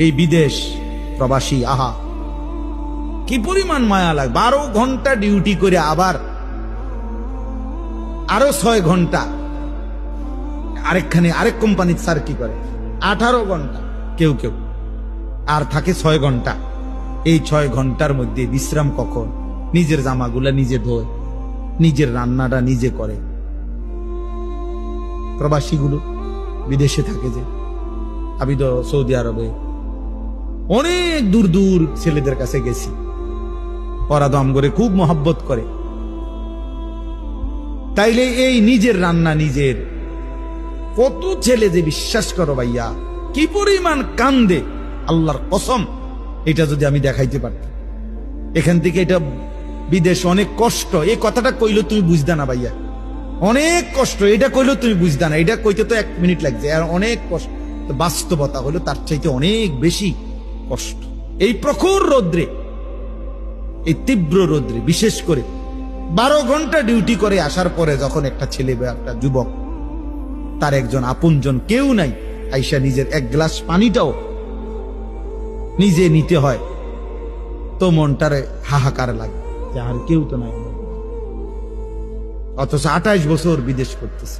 এই বিদেশ প্রবাসী, আহা কি পরিমাণ মায়া লাগে। 12 ঘন্টা ডিউটি করে আবার আরো 6 ঘন্টা আরেক কোম্পানির স্যার কি করে 18 ঘন্টা, কেউ কেউ আর থাকে 6 ঘন্টা। এই 6 ঘন্টার মধ্যে বিশ্রাম কখন? নিজের জামাগুলা নিজে ধোয়, নিজের রান্নাটা নিজে করে। প্রবাসীগুলো বিদেশে থাকে, যে আমি তো সৌদি আরবে অনেক দূর দূর ছেলেদের কাছে গেছি, ওরা দম করে খুব মহব্বত করে। তাইলে এই নিজের রান্না নিজের, কত ছেলে যে বিশ্বাস করো ভাইয়া কি পরিমাণ কান্দে, আল্লাহর কসম। এটা যদি আমি দেখাইতে পারতাম। এখান থেকে এটা বিদেশ অনেক কষ্ট, এই কথাটা কইলো তুমি বুঝদা না ভাইয়া, অনেক কষ্ট। এটা কইলো তুমি বুঝদা না, এটা কইতে তো 1 মিনিট লাগছে, আর অনেক কষ্ট। তো বাস্তবতা হলো তার চাইতে অনেক বেশি কষ্ট। এই প্রখর রৌদ্রে, এই তীব্র রৌদ্রে, বিশেষ করে 12 ঘন্টা ডিউটি করে আসার পরে যখন একটা ছেলে বা একটা যুবক, তার একজন আপনজন কেউ নাই, আইসা নিজের 1 গ্লাস পানিটাও নিজে নিতে হয়, তো মনটারে হাহাকার লাগে যে আর কেউ তো নাই। অথচ 28 বছর বিদেশ করতেছে।